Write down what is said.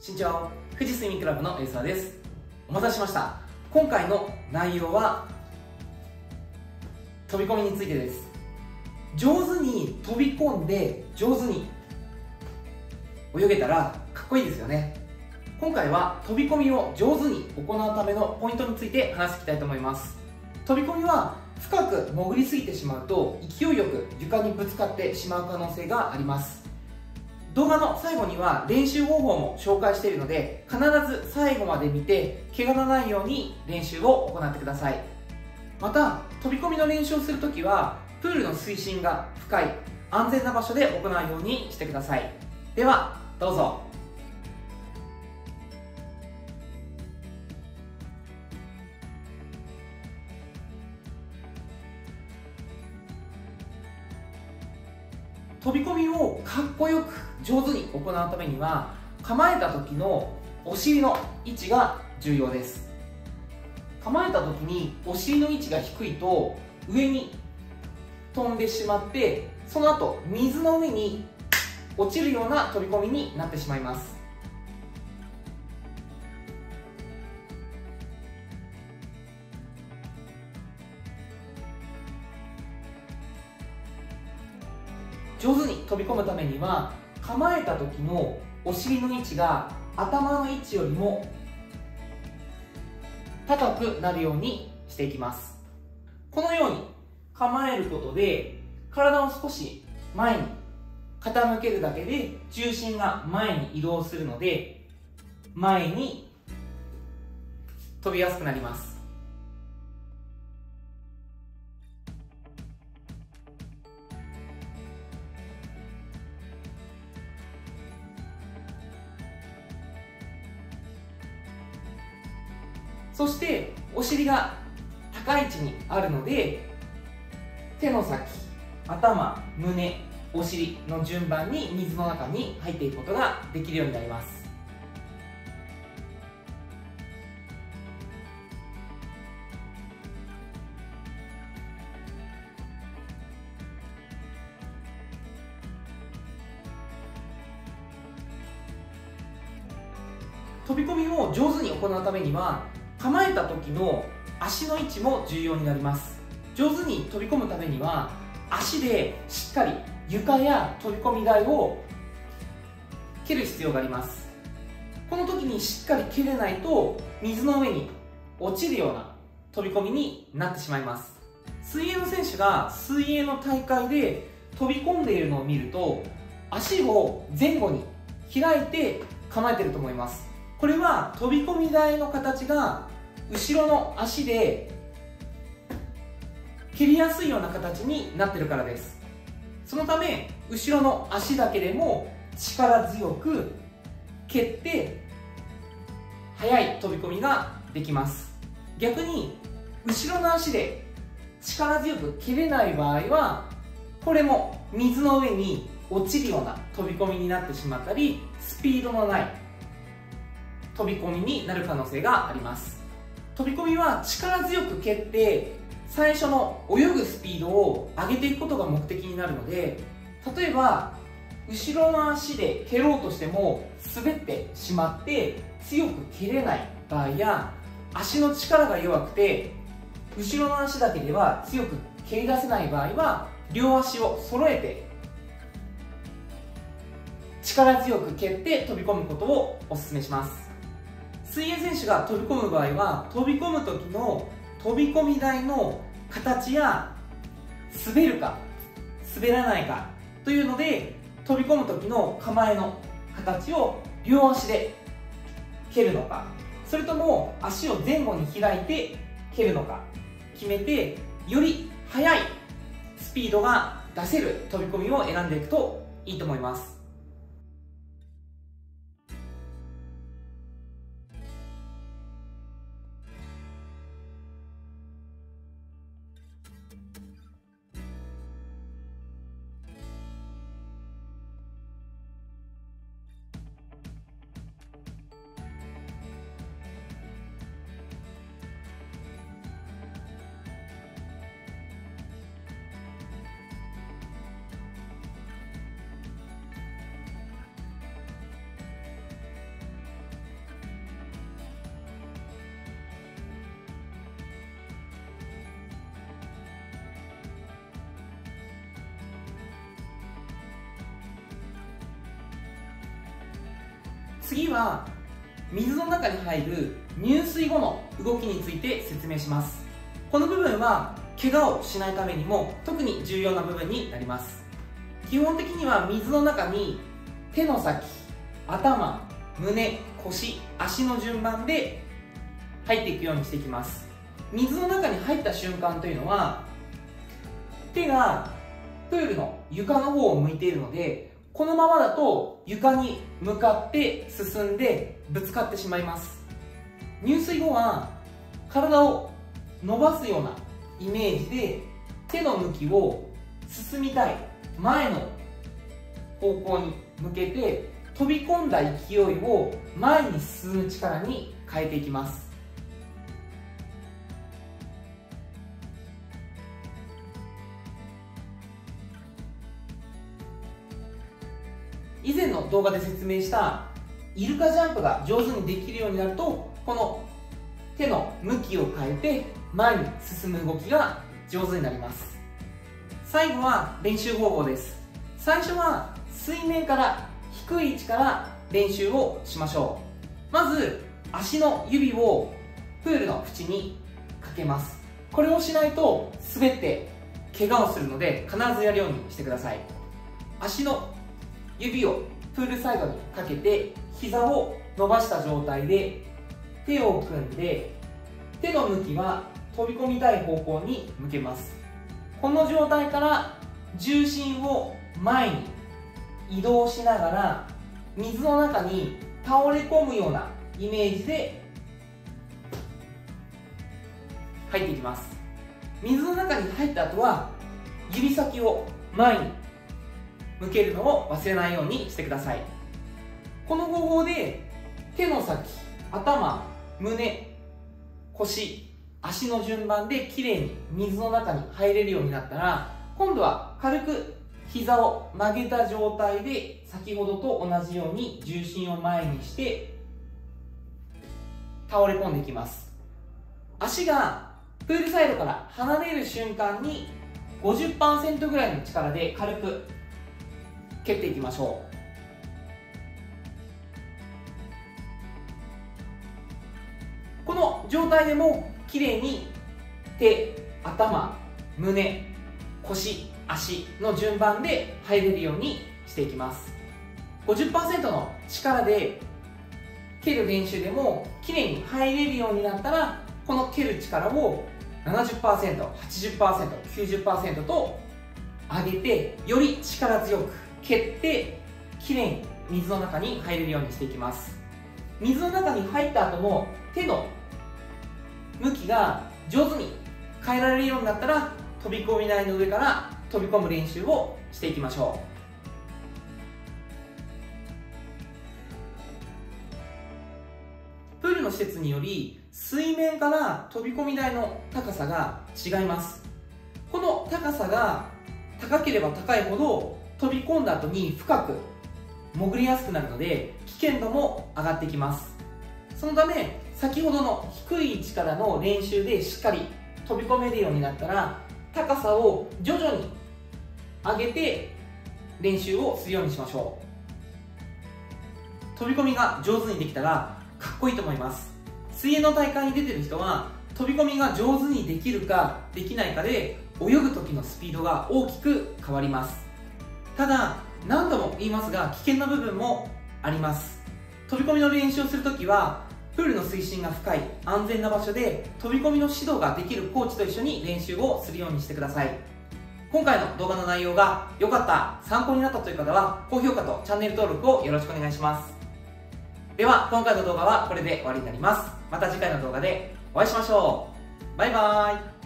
身長富士スイミングクラブのエーサーです。お待たせしました。今回の内容は飛び込みについてです。上手に飛び込んで上手に泳げたらかっこいいですよね。今回は飛び込みを上手に行うためのポイントについて話していきたいと思います。飛び込みは深く潜りすぎてしまうと勢いよく床にぶつかってしまう可能性があります。動画の最後には練習方法も紹介しているので、必ず最後まで見て怪我のないように練習を行ってください。また飛び込みの練習をするときはプールの水深が深い安全な場所で行うようにしてください。ではどうぞ。飛び込みをかっこよく上手に行うためには、構えた時のお尻の位置が重要です。構えた時にお尻の位置が低いと上に飛んでしまって、その後水の上に落ちるような飛び込みになってしまいます。上手に飛び込むためには、構えた時のお尻の位置が頭の位置よりも高くなるようにしていきます。このように構えることで体を少し前に傾けるだけで重心が前に移動するので、前に飛びやすくなります。そしてお尻が高い位置にあるので、手の先、頭、胸、お尻の順番に水の中に入っていくことができるようになります。飛び込みを上手に行うためには、構えた時の足の位置も重要になります。上手に飛び込むためには、足でしっかり床や飛び込み台を蹴る必要があります。この時にしっかり蹴れないと水の上に落ちるような飛び込みになってしまいます。水泳の選手が水泳の大会で飛び込んでいるのを見ると、足を前後に開いて構えていると思います。これは飛び込み台の形が後ろの足で蹴りやすいような形になっているからです。そのため後ろの足だけでも力強く蹴って速い飛び込みができます。逆に後ろの足で力強く蹴れない場合は、これも水の上に落ちるような飛び込みになってしまったり、スピードのない飛び込みになる可能性があります。飛び込みは力強く蹴って最初の泳ぐスピードを上げていくことが目的になるので、例えば後ろの足で蹴ろうとしても滑ってしまって強く蹴れない場合や、足の力が弱くて後ろの足だけでは強く蹴り出せない場合は、両足を揃えて力強く蹴って飛び込むことをお勧めします。水泳選手が飛び込む場合は、飛び込む時の飛び込み台の形や滑るか滑らないかというので、飛び込む時の構えの形を両足で蹴るのか、それとも足を前後に開いて蹴るのか決めて、より速いスピードが出せる飛び込みを選んでいくといいと思います。次は水の中に入る入水後の動きについて説明します。この部分は怪我をしないためにも特に重要な部分になります。基本的には水の中に手の先、頭、胸、腰、足の順番で入っていくようにしていきます。水の中に入った瞬間というのは手がプールの床の方を向いているので、このままだと床に向かって進んでぶつかってしまいます。入水後は体を伸ばすようなイメージで手の向きを進みたい前の方向に向けて飛び込んだ勢いを前に進む力に変えていきます。以前の動画で説明したイルカジャンプが上手にできるようになると、この手の向きを変えて前に進む動きが上手になります。最後は練習方法です。最初は水面から低い位置から練習をしましょう。まず足の指をプールの縁にかけます。これをしないと滑って怪我をするので、必ずやるようにしてください。足の指をプールサイドにかけて膝を伸ばした状態で手を組んで、手の向きは飛び込みたい方向に向けます。この状態から重心を前に移動しながら水の中に倒れ込むようなイメージで入っていきます。水の中に入った後は指先を前に向けるのを忘れないようにしてください。この方法で手の先、頭、胸、腰、足の順番できれいに水の中に入れるようになったら、今度は軽く膝を曲げた状態で先ほどと同じように重心を前にして倒れ込んでいきます。足がプールサイドから離れる瞬間に 50% ぐらいの力で軽く蹴っていきましょう。この状態でもきれいに手、頭、胸、腰、足の順番で入れるようにしていきます。 50% の力で蹴る練習でもきれいに入れるようになったら、この蹴る力を 70%、80%、90% と上げて、より力強く蹴ってきれいに水の中に入れるようにしていきます。水の中に入った後も手の向きが上手に変えられるようになったら、飛び込み台の上から飛び込む練習をしていきましょう。プールの施設により水面から飛び込み台の高さが違います。この高さが高ければ高いほど飛び込んだ後に深く潜りやすくなるので、危険度も上がってきます。そのため先ほどの低い位置からの練習でしっかり飛び込めるようになったら、高さを徐々に上げて練習をするようにしましょう。飛び込みが上手にできたらかっこいいと思います。水泳の大会に出てる人は飛び込みが上手にできるかできないかで泳ぐ時のスピードが大きく変わります。ただ何度も言いますが、危険な部分もあります。飛び込みの練習をするときはプールの水深が深い安全な場所で飛び込みの指導ができるコーチと一緒に練習をするようにしてください。今回の動画の内容が良かった、参考になったという方は高評価とチャンネル登録をよろしくお願いします。では今回の動画はこれで終わりになります。また次回の動画でお会いしましょう。バイバーイ。